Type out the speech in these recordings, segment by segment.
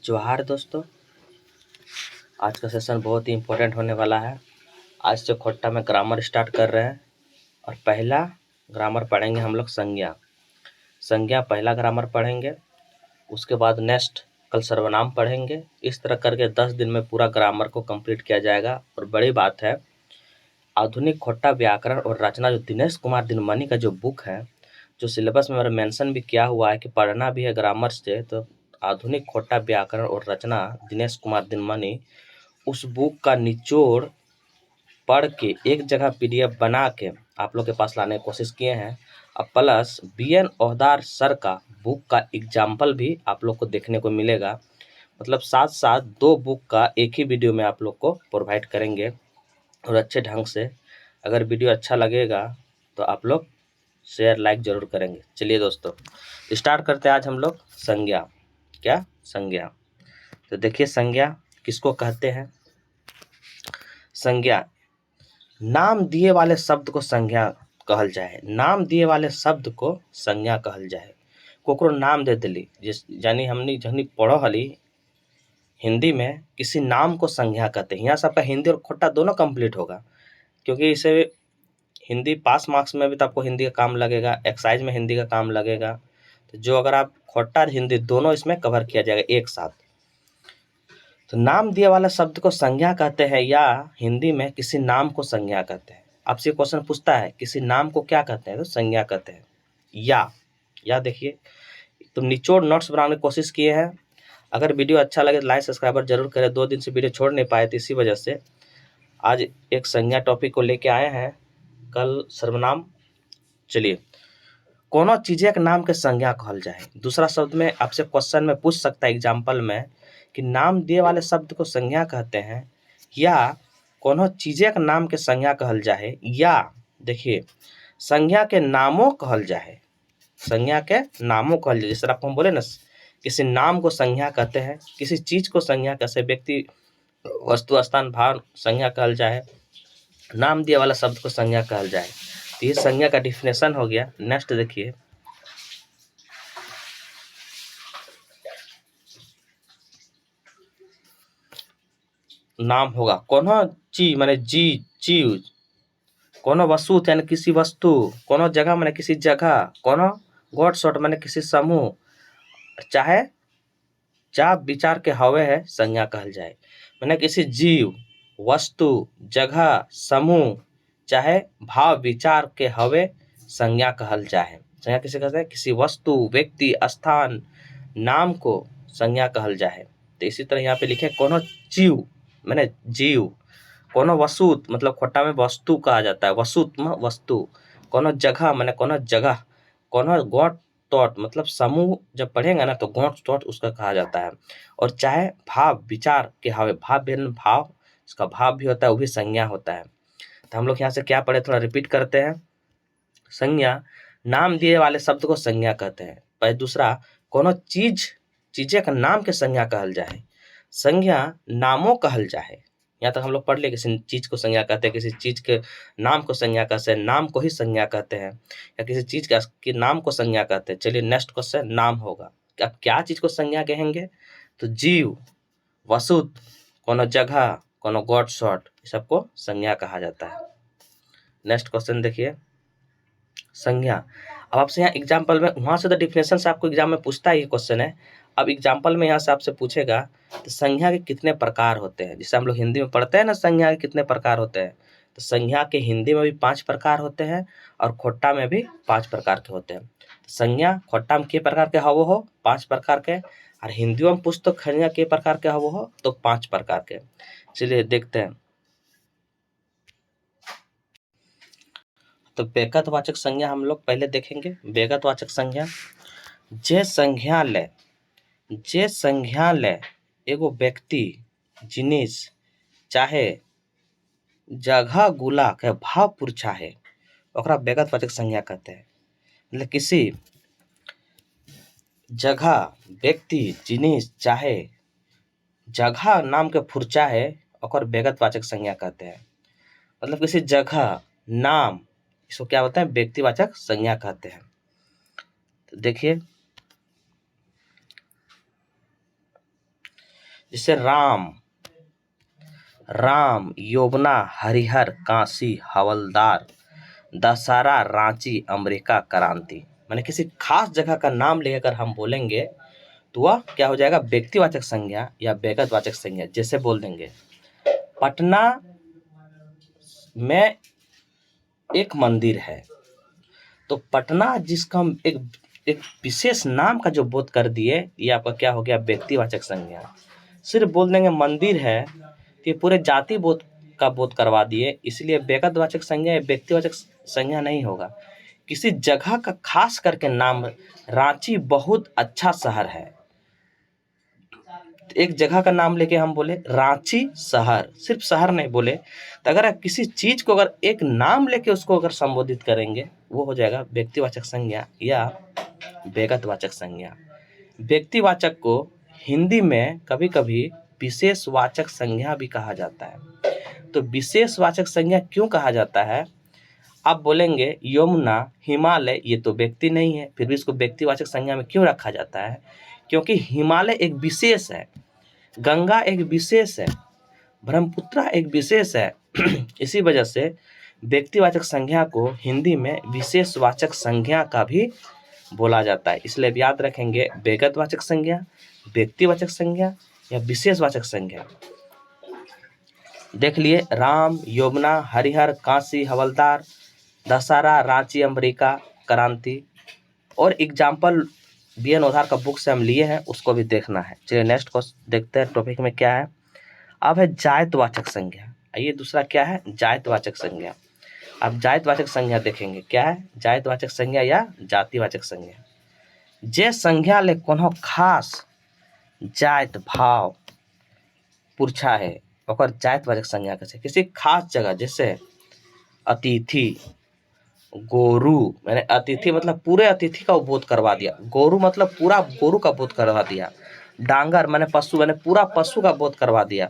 जोहार दोस्तों, आज का सेशन बहुत ही इम्पोर्टेंट होने वाला है। आज से खोट्टा में ग्रामर स्टार्ट कर रहे हैं और पहला ग्रामर पढ़ेंगे हम लोग संज्ञा पहला ग्रामर पढ़ेंगे। उसके बाद नेक्स्ट कल सर्वनाम पढ़ेंगे। इस तरह करके 10 दिन में पूरा ग्रामर को कंप्लीट किया जाएगा। और बड़ी बात है, आधुनिक खोट्टा व्याकरण और रचना जो दिनेश कुमार दिनमनी का जो बुक है, जो सिलेबस में मेरा मेंशन भी किया हुआ है कि पढ़ना भी है ग्रामर से, तो आधुनिक खोट्टा व्याकरण और रचना दिनेश कुमार दिनमनी, उस बुक का निचोड़ पढ़ के एक जगह पीडीएफ बना के आप लोग के पास लाने की कोशिश किए हैं। अब प्लस BN ओहदार सर का बुक का एग्जाम्पल भी आप लोग को देखने को मिलेगा। मतलब साथ साथ 2 बुक का एक ही वीडियो में आप लोग को प्रोवाइड करेंगे और अच्छे ढंग से। अगर वीडियो अच्छा लगेगा तो आप लोग शेयर लाइक जरूर करेंगे। चलिए दोस्तों, स्टार्ट करते हैं। आज हम लोग संज्ञा। तो देखिए, संज्ञा किसको कहते हैं? संज्ञा नाम दिए वाले शब्द को संज्ञा कहल जाए। नाम दिए वाले शब्द को संज्ञा कहल जाए। कोकरो नाम दे दिली, जिस यानी हमने जहनी पढ़ो हली हिंदी में, किसी नाम को संज्ञा कहते हैं। यहाँ सबका हिंदी और खोट्टा दोनों कंप्लीट होगा, क्योंकि इसे हिंदी पास मार्क्स में भी तो आपको हिंदी का काम लगेगा, एक्साइज में हिंदी का काम लगेगा। तो जो अगर आप खोट्टा और हिंदी दोनों इसमें कवर किया जाएगा एक साथ। तो नाम दिए वाला शब्द को संज्ञा कहते हैं, या हिंदी में किसी नाम को संज्ञा कहते हैं। आपसे क्वेश्चन पूछता है किसी नाम को क्या कहते हैं, तो संज्ञा कहते हैं। या देखिए, तो निचोड़ नोट्स बनाने की कोशिश किए हैं। अगर वीडियो अच्छा लगे तो लाइक सब्सक्राइबर जरूर करें। 2 दिन से वीडियो छोड़ नहीं पाए थे, इसी वजह से आज एक संज्ञा टॉपिक को लेके आए हैं, कल सर्वनाम। चलिए, कोनो चीजें के नाम के संज्ञा कहल जाए। दूसरा शब्द में आपसे क्वेश्चन में पूछ सकता है एग्जाम्पल में कि नाम दिए वाले शब्द को संज्ञा कहते हैं, या कोनो चीजें के नाम के संज्ञा कहल जाए, या देखिए संज्ञा के नामों कहल जाए। संज्ञा के नामों कहल जाए, जैसे आपको हम बोले ना, किसी नाम को संज्ञा कहते हैं, किसी चीज को संज्ञा कैसे, व्यक्ति वस्तु स्थान भाव संज्ञा कहल जाए, नाम दिए वाला शब्द को संज्ञा कहल जाए। तो ये संज्ञा का डिफिनेशन हो गया। नेक्स्ट देखिए, नाम होगा कोनो चीज माने चीज, कोनो वस्तु यानी किसी वस्तु, कोनो जगह माने किसी जगह, कोनो गॉड शॉट माने किसी समूह, चाहे जा विचार के हवे है संज्ञा कहल जाए। माने किसी जीव, वस्तु, जगह, समूह, चाहे भाव विचार के हवे संज्ञा कहल जाए। संज्ञा किसे कहते हैं? किसी वस्तु, व्यक्ति, स्थान, नाम को संज्ञा कहल जाए। तो इसी तरह यहाँ पे लिखे कोनो जीव माने जीव, कोनो वस्तु मतलब खोट्टा में वस्तु कहा जाता है, वस्तु। कोनो जगह माने कोनो जगह, कोनो गोट टॉट मतलब समूह जब पढ़ेंगे ना तो गोट टॉट उसका कहा जाता है। और चाहे भाव विचार के हवे, भाव भिन्न भाव, इसका भाव भी होता है, वो भी संज्ञा होता है। तो हम लोग यहाँ से क्या पढ़े, थोड़ा रिपीट करते हैं। संज्ञा नाम दिए वाले शब्द को संज्ञा कहते हैं। पर दूसरा, कोनो चीजें का नाम के संज्ञा कहल जाए। संज्ञा नामों कहल जाए। यहाँ तक हम लोग पढ़ लिए, किसी चीज को संज्ञा कहते हैं, किसी चीज के नाम को संज्ञा कहते हैं, नाम को ही संज्ञा कहते हैं, या किसी चीज के नाम को संज्ञा कहते हैं। चलिए नेक्स्ट क्वेश्चन, नाम होगा। अब क्या चीज को संज्ञा कहेंगे? तो जीव, वस्तु, कोनो जगह, कोनो गॉड शॉट, सबको संज्ञा कहा जाता है। नेक्स्ट क्वेश्चन देखिए, संज्ञा। अब आपसे यहाँ एग्जाम्पल में, वहां से तो डिफिनेशन से आपको एग्जाम में पूछता ही क्वेश्चन है। अब एग्जाम्पल में यहाँ से आपसे पूछेगा तो संज्ञा के कितने प्रकार होते हैं। जैसे हम लोग हिंदी में पढ़ते हैं ना, संज्ञा के कितने प्रकार होते हैं, तो संज्ञा के हिंदी में भी 5 प्रकार होते हैं और खोट्टा में भी 5 प्रकार के होते हैं। संज्ञा खोट्टा में के प्रकार के हवो हो, 5 प्रकार के, और हिंदी में पूछ तो संज्ञा के प्रकार के हवो हो, तो 5 प्रकार के। चलिए देखते हैं। तो व्यक्तिवाचक संज्ञा हम लोग पहले देखेंगे। व्यक्तिवाचक संज्ञा, जे संज्ञा ले एगो व्यक्ति, जिनिस, चाहे जगह गुला के भाव पुरछा है, ओकरा व्यक्तिवाचक संज्ञा कहते हैं। मतलब किसी जगह, व्यक्ति, जिनिस, चाहे जगह नाम के फुरचा है, ओकर व्यक्तिवाचक संज्ञा कहते हैं। मतलब किसी जगह, नाम, इसको क्या होता है? व्यक्तिवाचक संज्ञा कहते हैं। तो देखिए, जैसे राम, राम, यमुना, हरिहर, काशी, हवलदार, दशहरा, रांची, अमेरिका, क्रांति। माने किसी खास जगह का नाम लेकर हम बोलेंगे तो वह क्या हो जाएगा, व्यक्तिवाचक संज्ञा या व्यक्तिवाचक संज्ञा। जैसे बोल देंगे पटना में एक मंदिर है, तो पटना जिसका हम एक एक विशेष नाम का जो बोध कर दिए, ये आपका क्या हो गया, व्यक्तिवाचक संज्ञा। सिर्फ बोल देंगे मंदिर है तो ये पूरे जाति बोध का बोध करवा दिए, इसलिए व्यक्तिवाचक संज्ञा या व्यक्तिवाचक संज्ञा नहीं होगा। किसी जगह का खास करके नाम, रांची बहुत अच्छा शहर है, एक जगह का नाम लेके हम बोले रांची शहर, सिर्फ शहर नहीं बोले, तो अगर आप किसी चीज को अगर एक नाम लेके उसको अगर संबोधित करेंगे वो हो जाएगा व्यक्तिवाचक संज्ञा या व्यक्तिवाचक संज्ञा। व्यक्तिवाचक को हिंदी में कभी कभी विशेषवाचक संज्ञा भी कहा जाता है। तो विशेषवाचक संज्ञा क्यों कहा जाता है, आप बोलेंगे यमुना, हिमालय, ये तो व्यक्ति नहीं है, फिर भी इसको व्यक्तिवाचक संज्ञा में क्यों रखा जाता है, क्योंकि हिमालय एक विशेष है, गंगा एक विशेष है, ब्रह्मपुत्र एक विशेष है। इसी वजह से व्यक्तिवाचक संज्ञा को हिंदी में विशेषवाचक संज्ञा का भी बोला जाता है। इसलिए याद रखेंगे व्यक्तिवाचक संज्ञा, व्यक्तिवाचक संज्ञा या विशेषवाचक संज्ञा। देख लिए राम, यमुना, हरिहर, काशी, हवलदार, दशहरा, रांची, अमेरिका, क्रांति। और एग्जाम्पल BN ओधार का बुक से हम लिए हैं, उसको भी देखना है। चलिए नेक्स्ट को देखते हैं, टॉपिक में क्या है। अब है जातिवाचक संज्ञा। आइए दूसरा क्या है, जातिवाचक संज्ञा। अब जातिवाचक संज्ञा देखेंगे क्या है, जातिवाचक संज्ञा या जातिवाचक संज्ञा। जे संज्ञा ले कोनो खास जाति भाव पूछा है ओकर जातिवाचक संज्ञा कहते हैं। किसी खास जगह, जैसे अतिथि, गोरु, मैंने अतिथि मतलब पूरे अतिथि का बोध करवा दिया, गोरु मतलब पूरा गोरु का बोध करवा दिया, डांगर मैंने पशु, मैंने पूरा पशु का बोध करवा दिया,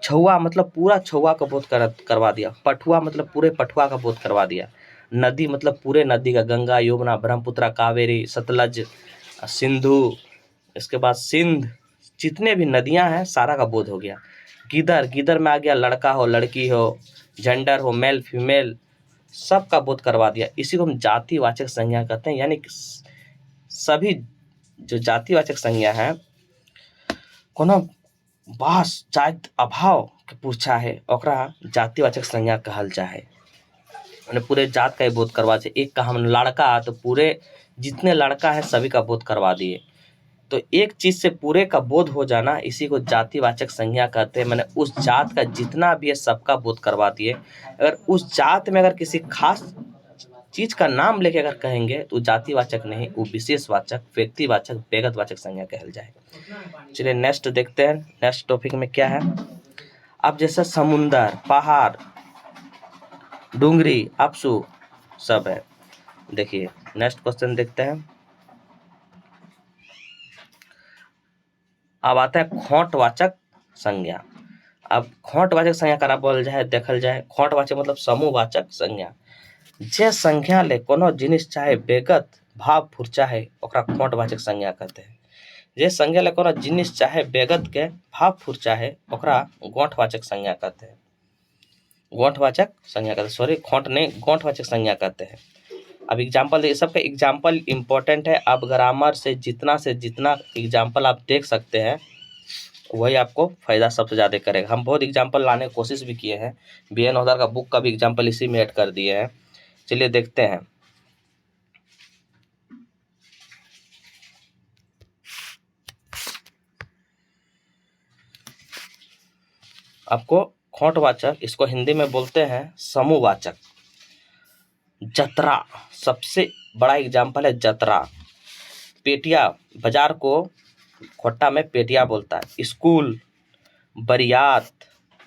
छुआ मतलब पूरा छुआ का बोध करवा दिया, पठुआ मतलब पूरे पठुआ का बोध करवा दिया, नदी मतलब पूरे नदी का, गंगा, यमुना, ब्रह्मपुत्र, कावेरी, सतलज, सिंधु, इसके बाद सिंध, जितने भी नदियां हैं सारा का बोध हो गया। गिदर, गिदर में आ गया लड़का हो लड़की हो, जेंडर हो मेल फीमेल, सब का बोध करवा दिया। इसी को हम जातिवाचक संज्ञा कहते हैं। यानी सभी जो जातिवाचक संज्ञा है कोनो बास जाति अभाव के पूछा है ओकरा जातिवाचक संज्ञा कहल जाए। मैंने पूरे जात का ही बोध करवा दिए। एक का हम लड़का, तो पूरे जितने लड़का है सभी का बोध करवा दिए। तो एक चीज से पूरे का बोध हो जाना, इसी को जातिवाचक संज्ञा कहते हैं। मैंने उस जात का जितना भी है सबका बोध करवा दिए। अगर उस जात में अगर किसी खास चीज का नाम लेके अगर कहेंगे तो जातिवाचक नहीं, वो विशेषवाचक, व्यक्तिवाचक, व्यक्तिवाचक संज्ञा कहल जाए। चलिए नेक्स्ट देखते हैं, नेक्स्ट टॉपिक में क्या है। अब जैसे समुंदर, पहाड़, डूंगरी, अपसू सब है। देखिए नेक्स्ट क्वेश्चन देखते हैं। अब आता है खोटवाचक संज्ञा। अब खोटवाचक संज्ञा करा बोल जाए, देखल जाए। खोटवाचक मतलब समूहवाचक संज्ञा। जे संज्ञा ले कोनो जिनिस चाहे व्यगत भाव फूर्चा है ओकरा खोटवाचक संज्ञा कहते हैं। जे संज्ञा ले कोनो जिनिस चाहे व्यगत के भाव फूर्चा है ओकरा गोठवाचक संज्ञा कहते हैं। गोठवाचक संज्ञा कहते हैं, सॉरी खोट नहीं, गोठवाचक संज्ञा कहते हैं। अब एग्जाम्पल, ये सबका एग्जाम्पल इम्पोर्टेंट है। अब ग्रामर से जितना एग्जाम्पल आप देख सकते हैं वही आपको फायदा सबसे ज़्यादा करेगा। हम बहुत एग्जाम्पल लाने की कोशिश भी किए हैं, BN ओधार का बुक का भी एग्जाम्पल इसी में ऐड कर दिए हैं। चलिए देखते हैं। आपको खोटवाचक, इसको हिंदी में बोलते हैं समूहवाचक। जतरा सबसे बड़ा एग्जाम्पल है, जतरा। पेटिया, बाजार को खोटा में पेटिया बोलता है। स्कूल, बरियात,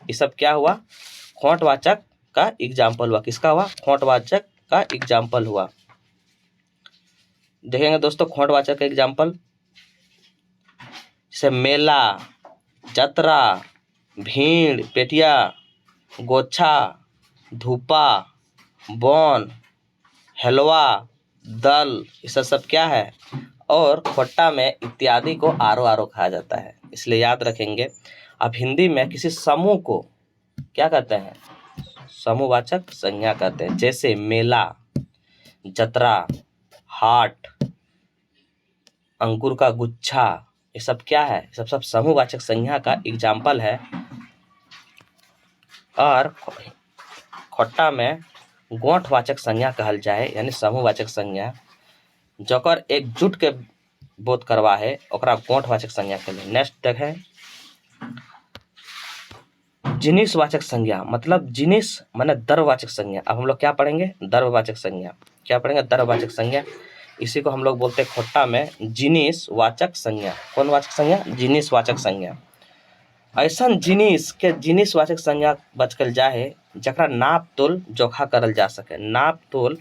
ये सब क्या हुआ, खोटवाचक का एग्जाम्पल हुआ। किसका हुआ, खोटवाचक का एग्जाम्पल हुआ। देखेंगे दोस्तों खोटवाचक का एग्जाम्पल, जैसे मेला, जतरा, भीड़, पेटिया, गोछा, धूपा, बौन, हलवा, दल, ये सब क्या है, और खोट्टा में इत्यादि को आरो आरो कहा जाता है, इसलिए याद रखेंगे। अब हिंदी में किसी समूह को क्या कहते हैं? समूहवाचक संज्ञा कहते हैं। जैसे मेला, जतरा, हाट, अंकुर का गुच्छा, ये सब क्या है? सब समूहवाचक संज्ञा का एग्जाम्पल है। और खोट्टा में गोठवाचक संज्ञा कहल जाए, यानी समूहवाचक संज्ञा जकर एकजुट के बोध करवा है ओकरा गोठवाचक संज्ञा कहल। नेक्स्ट देखें, जिनिसवाचक संज्ञा, मतलब जिनिस माने द्रव्यवाचक संज्ञा। अब हम लोग क्या पढ़ेंगे? द्रव्यवाचक संज्ञा। क्या पढ़ेंगे? द्रव्यवाचक संज्ञा। इसी को हम लोग बोलते हैं खोट्टा में जिनिसवाचक संज्ञा। कौन वाचक संज्ञा? जिनिसवाचक संज्ञा। ऐसा जिनिस के जिनिसवाचक संज्ञा बचकल जाए जकरा नाप तोल जोखा करल जा सके। नाप तोल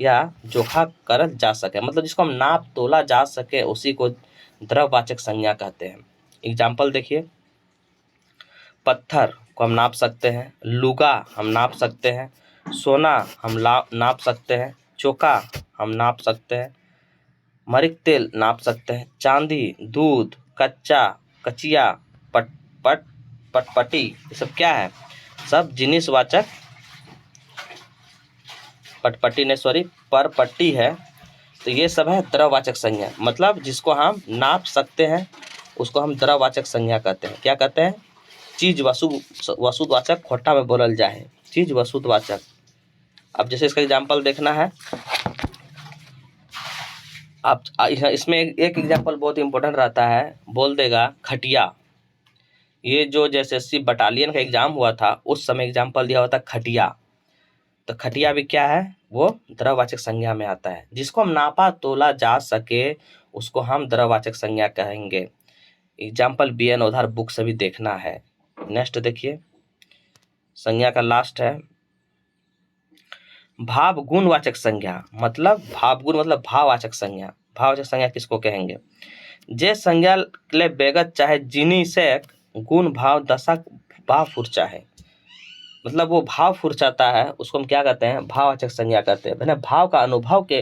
या जोखा करल जा सके, मतलब जिसको हम नाप तोला जा सके उसी को द्रव्यवाचक संज्ञा कहते हैं। एग्जाम्पल देखिए, पत्थर को हम नाप सकते हैं, लुगा हम नाप सकते हैं, सोना हम नाप सकते हैं, चोका हम नाप सकते हैं, मरीच तेल नाप सकते हैं, चांदी, दूध, कच्चा, कचिया, पटपटी, ये सब क्या है? सब जिनिसवाचक, परपट्टी है। तो ये सब है द्रव्यवाचक संज्ञा, मतलब जिसको हम नाप सकते हैं उसको हम द्रव्यवाचक संज्ञा कहते हैं। क्या कहते हैं? चीज वस्तुवाचक खोट्टा में बोलल जाए, चीज वस्तुवाचक। अब जैसे इसका एग्जाम्पल देखना है, आप इसमें एक एग्जाम्पल बहुत इंपॉर्टेंट रहता है, बोल देगा खटिया। ये जो जैसे एसएससी बटालियन का एग्जाम हुआ था उस समय एग्जाम्पल दिया हुआ था खटिया। तो खटिया भी क्या है? वो द्रव्यवाचक संज्ञा में आता है। जिसको हम नापा तोला जा सके उसको हम द्रव्यवाचक संज्ञा कहेंगे। एग्जाम्पल BN उधार बुक से भी देखना है। नेक्स्ट देखिए, संज्ञा का लास्ट है भाव गुणवाचक संज्ञा, मतलब भाव गुण मतलब भाववाचक संज्ञा। भाववाचक संज्ञा किसको कहेंगे? जे संज्ञा ले बेगत चाहे जिनी से गुण भाव दशा भाव फुरचा है, मतलब वो भाव फुरचाता है उसको हम क्या कहते हैं? भाववाचक संज्ञा कहते हैं। मैंने भाव का अनुभव के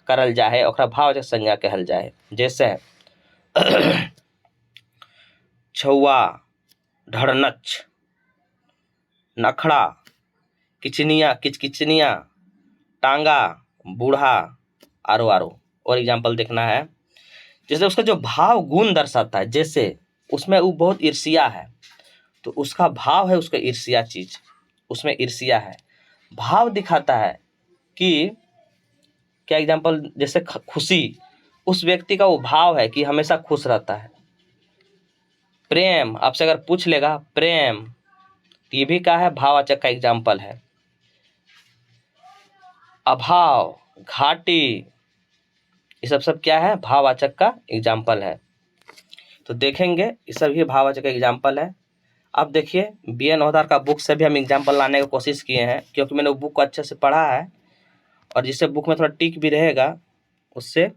करल जाए ओकरा भाववाचक संज्ञा कहल जाए। जैसे छुआ, ढड़नच, नखड़ा, किचनिया, किचकिचनिया, टांगा, बूढ़ा, आरो आरो। और एग्जाम्पल देखना है, जैसे उसका जो भाव गुण दर्शाता है, जैसे उसमें वो बहुत ईर्ष्या है तो उसका भाव है उसका ईर्ष्या चीज, उसमें ईर्ष्या है। भाव दिखाता है कि क्या एग्जाम्पल, जैसे खुशी, उस व्यक्ति का वो भाव है कि हमेशा खुश रहता है। प्रेम, आपसे अगर पूछ लेगा प्रेम, ये भी क्या है? भाववाचक का एग्जाम्पल है। अभाव, घाटी, ये सब क्या है? भाववाचक का एग्जाम्पल है। तो देखेंगे ये सब ही भाववाचक का एग्जाम्पल है। अब देखिए BN औधार का बुक से भी हम एग्जाम्पल लाने की कोशिश किए हैं, क्योंकि मैंने वो बुक को अच्छे से पढ़ा है और जिससे बुक में थोड़ा टिक भी रहेगा उससे